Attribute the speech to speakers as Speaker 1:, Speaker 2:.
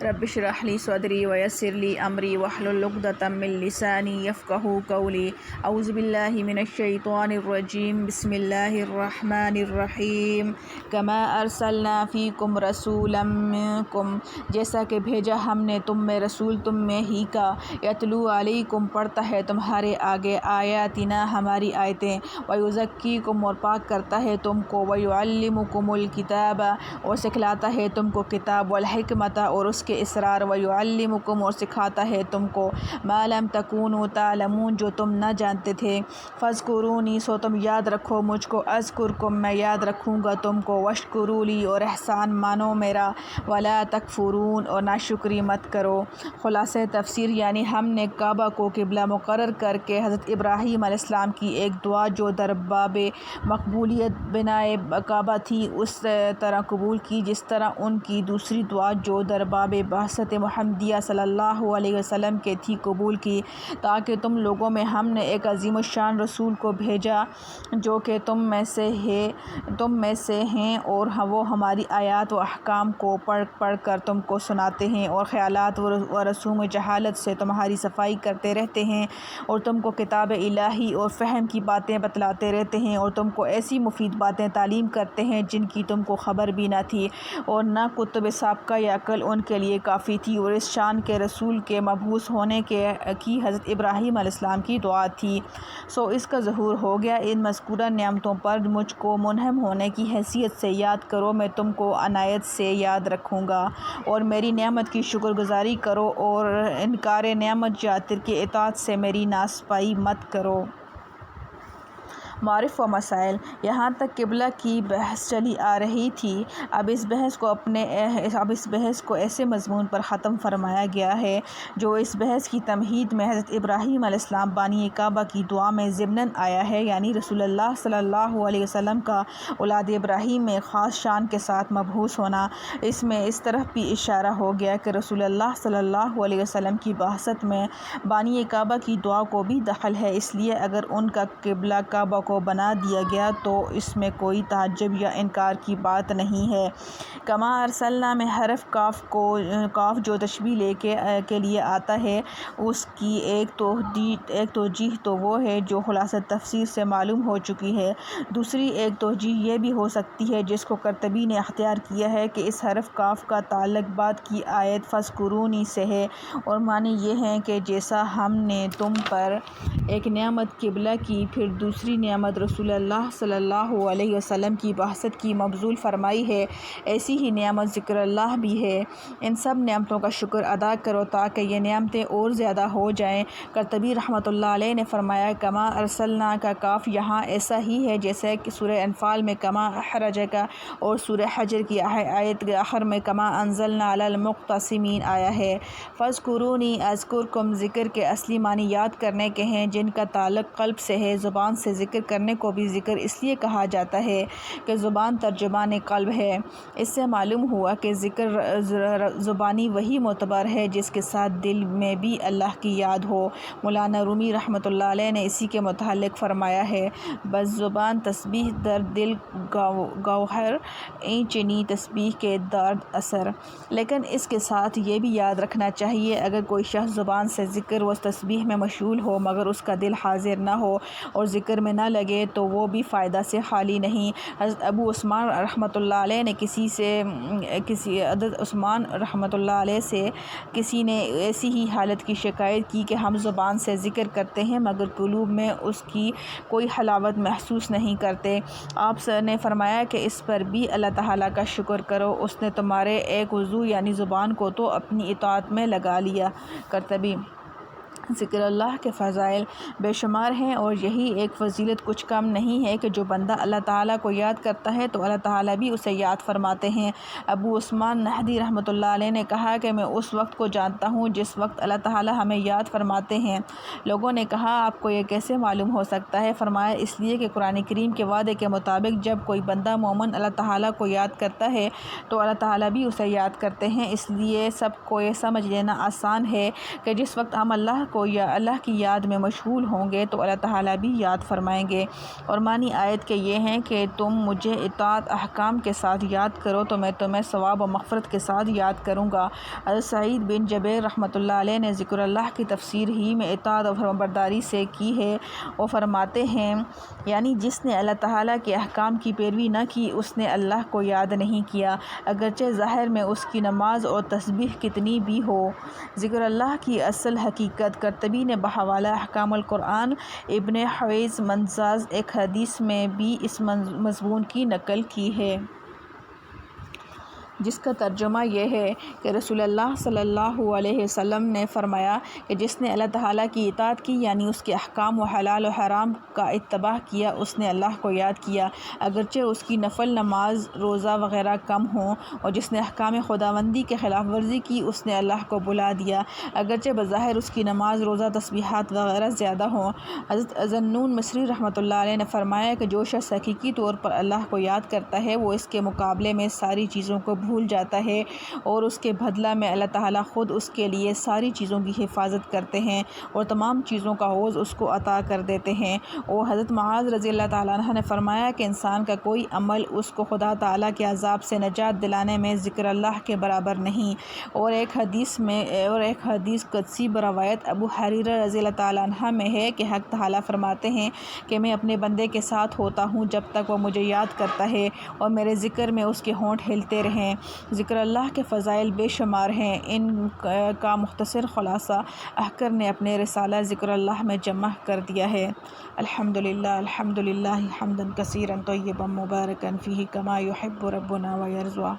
Speaker 1: Rabbi इश्रह ली सदरी वयस्सिर ली अमरी वहलुल उक़दतम मिन लिसानी यफ़क़हू क़ौली। औज़ु बिल्लाहि मिनश शैतानिर रजीम। बिस्मिल्लाहिर रहमानिर रहीम। कमा अरसलना फ़ीकुम रसूलन मिनकुम, जैसा कि भेजा हमने तुम में रसूल तुम में ही का। यतलू अलैकुम, पढ़ता है तुम्हारे आगे आयातिना, हमारी आयतें। वयुज़क्कीकुम, और पाक करता है तुमको। वयुअल्लिमुकुमुल किताब, और सिखलाता है तुमको किताब। वल हिकमत, और उसके इसरार। वयुअल्लिमुकुम, और सिखाता है तुमको मा लम तकूनु तालमून, जो तुम न जानते थे। फ़ज़्कुरूनी, सो तुम याद रखो मुझको। अज़्कुरकुम, मैं याद रखूँगा तुमको। वश्कुरूली, और एहसान मानो मेरा। वला तकफ़ुरून, और नाशुक्री मत करो। खुलासे तफसीर, यानी हमने काबा को क़िबला मुकर्रर करके हज़रत इब्राहीम अलैहिस्सलाम की एक दुआ जो दरबाब मकबूलियत बिनाए काबा थी उस तरह कबूल की, जिस तरह उनकी दूसरी दुआ जो दरबाब बहसत मुहम्मदिया सल्लल्लाहु अलैहि वसल्लम के थी कबूल की, ताकि तुम लोगों में हमने एक अज़ीमुश्शान रसूल को भेजा जो कि तुम में से हैं, और वो हमारी आयात व अहकाम को पढ़ कर तुमको सुनाते हैं, और ख़यालात व रसूम जहालत से तुम्हारी सफाई करते रहते हैं, और तुमको किताब इलाही और फ़हम की बातें बतलाते रहते हैं, और तुमको ऐसी मुफीद बातें तालीम करते हैं जिनकी तुमको ख़बर भी न थी, और न कुतुब साबका या कल उनके लिए काफ़ी थी। और इस शान के रसूल के मबूस होने की हज़रत इब्राहीम अलैहिस्सलाम की दुआ थी। सो इसका ज़हूर हो गया। इन मज़कूरा नेमतों पर मुझको मुनहम होने की हैसियत से याद करो, मैं तुमको अनायत से याद रखूँगा। और मेरी नेमत की शुक्रगुज़ारी करो, और इनकार नेमत या तिर्क इताअत से मेरी नासपाई मत करो। मारिफ व मसाइल, यहाँ तक क़िबला की बहस चली आ रही थी। अब इस बहस को ऐसे मज़मून पर ख़त्म फरमाया गया है जो इस बहस की तमहीद में हज़रत इब्राहीम अलैहिस्सलाम बानी काबा की दुआ में ज़िमनन आया है, यानी रसूलुल्लाह सल्लल्लाहु अलैहि वसल्लम का औलाद इब्राहीम में ख़ास शान के साथ मबूस होना। इसमें इस तरफ भी इशारा हो गया कि रसूलुल्लाह सल्लल्लाहु अलैहि वसल्लम की बहसत में बानी काबा की दुआ को भी दखल है। इसलिए अगर उनका क़िबला काबा को बना दिया गया तो इसमें कोई ताज्जुब या इनकार की बात नहीं है। कमा अरसलना में हरफ काफ जो तशबीह के लिए आता है, उसकी एक तौजीह तो वो है जो खुलासत तफसीर से मालूम हो चुकी है। दूसरी एक तौजीह ये भी हो सकती है जिसको करतबी ने अख्तियार किया है कि इस हरफ काफ का ताल्लुक बाद की आयत फ़ज़्कुरूनी से है, और मानी ये हैं कि जैसा हमने तुम पर एक नेमत क़िबला की, फिर दूसरी नेमत रसूलुल्लाह सल्लल्लाहु अलैहि वसल्लम की बहसत की मबज़ूल फरमाई है, ऐसी ही नेमत ज़िक्रुल्लाह भी है। इन सब नेमतों का शुक्र अदा करो ताकि ये नेमतें और ज़्यादा हो जाएँ। करतबी रहमतुल्लाह अलैह ने फरमाया, कमा अरसलना का काफ यहाँ ऐसा ही है जैसे कि सूरह अनफ़ाल में कमा अहरजका और सूरह हजर की आयत के आखिर में कमा अंज़लना अलल मुक़्तसिमीन आया है। फ़ज़्कुरूनी अज़्कुरकुम, ज़िक्र के असली मानी याद करने के हैं जिनका ताल्लुक़ क़ल्ब से है। ज़ुबान से ज़िक्र करने को भी ज़िक्र इसलिए कहा जाता है कि ज़ुबान तर्जुमान क़ल्ब है। इससे मालूम हुआ कि ज़िक्र ज़ुबानी वही मोतबर है जिसके साथ दिल में भी अल्लाह की याद हो। मौलाना रूमी रहमतुल्लाह अलैह ने इसी के मुताल्लिक़ फ़रमाया है, बस ज़ुबान तस्बीह दर दिल गौहर ई चनी तस्बीह के दर्द असर। लेकिन इसके साथ ये भी याद रखना चाहिए, अगर कोई शख्स ज़ुबान से ज़िक्र व तस्बीह में मशगूल हो मगर उसका दिल हाजिर न हो और ज़िक्र में न लगे तो वो भी फ़ायदा से खाली नहीं। हज़रत अबू उस्मान रहमतुल्लाह अलैह ने किसी ने ऐसी ही हालत की शिकायत की कि हम ज़ुबान से ज़िक्र करते हैं मगर क़ुलूब में उसकी कोई हलावत महसूस नहीं करते। आप ने फरमाया कि इस पर भी अल्लाह ताला का शुक्र करो, उसने तुम्हारे एक वज़ू यानी ज़ुबान को तो अपनी इताअत में लगा लिया। करतबी ज़िक्रुल्लाह के फ़ज़ाइल बेशुमार हैं, और यही एक फ़जीलत कुछ कम नहीं है कि जो बंदा अल्लाह ताला को याद करता है तो अल्लाह ताला भी उसे याद फरमाते हैं। अबू उस्मान नहदी रहमतुल्लाह अलैह ने कहा कि मैं उस वक्त को जानता हूँ जिस वक्त अल्लाह ताला हमें याद फरमाते हैं। लोगों ने कहा, आपको ये कैसे मालूम हो सकता है? फरमाया, इसलिए कि कुरान करीम के वादे के मुताबिक जब कोई बंदा मोमिन अल्लाह ताला को याद करता है तो अल्लाह ताला भी उसे याद करते हैं। इसलिए सबको ये समझ लेना आसान है कि जिस वक्त हम अल्लाह اللہ کی یاد میں مشغول ہوں گے تو اللہ تعالیٰ بھی یاد فرمائیں گے۔ اور معنی آیت کے یہ ہیں کہ تم مجھے اطاعت احکام کے ساتھ یاد کرو تو میں تمہیں ثواب و مغفرت کے ساتھ یاد کروں گا۔ حضرت سعید بن جبیر رحمۃ اللہ علیہ نے ذکر اللہ کی تفسیر ہی میں اطاعت و فرمانبرداری سے کی ہے۔ وہ فرماتے ہیں یعنی جس نے اللہ تعالیٰ کے احکام کی پیروی نہ کی اس نے اللہ کو یاد نہیں کیا، اگرچہ ظاہر میں اس کی نماز اور تسبیح کتنی بھی ہو۔ ذکر اللہ کی اصل حقیقت کرطبی نے بحوالہ احکام القرآن ابن حویز منزاز ایک حدیث میں بھی اس مضمون کی نقل کی ہے، جس کا ترجمہ یہ ہے کہ رسول اللہ صلی اللہ علیہ وسلم نے فرمایا کہ جس نے اللہ تعالیٰ کی اطاعت کی یعنی اس کے احکام و حلال و حرام کا اتباع کیا اس نے اللہ کو یاد کیا، اگرچہ اس کی نفل نماز روزہ وغیرہ کم ہوں، اور جس نے احکام خداوندی کے خلاف ورزی کی اس نے اللہ کو بلا دیا، اگرچہ بظاہر اس کی نماز روزہ تسبیحات وغیرہ زیادہ ہوں۔ حضرت ذنون مصری رحمۃ اللہ علیہ نے فرمایا کہ جو شخص حقیقی طور پر اللہ کو یاد کرتا ہے وہ اس کے مقابلے میں ساری چیزوں کو بھول جاتا ہے، اور اس کے بدلہ میں اللہ تعالیٰ خود اس کے لیے ساری چیزوں کی حفاظت کرتے ہیں اور تمام چیزوں کا حوض اس کو عطا کر دیتے ہیں۔ اور حضرت معاذ رضی اللہ تعالیٰ عنہ نے فرمایا کہ انسان کا کوئی عمل اس کو خدا تعالیٰ کے عذاب سے نجات دلانے میں ذکر اللہ کے برابر نہیں۔ اور ایک حدیث قدسی بروایت ابو حریرہ رضی اللہ تعالیٰ عنہ میں ہے کہ حق تعالیٰ فرماتے ہیں کہ میں اپنے بندے کے ساتھ ہوتا ہوں جب تک وہ مجھے یاد کرتا ہے اور میرے ذکر میں اس کے ہونٹ ہلتے رہیں۔ ذکر اللہ کے فضائل بے شمار ہیں، ان کا مختصر خلاصہ احکر نے اپنے رسالہ ذکر اللہ میں جمع کر دیا ہے۔ الحمدللہ حمدًا کثیرًا طیبًا مبارکاً فیہ کما یحب ربنا ویرضیٰ۔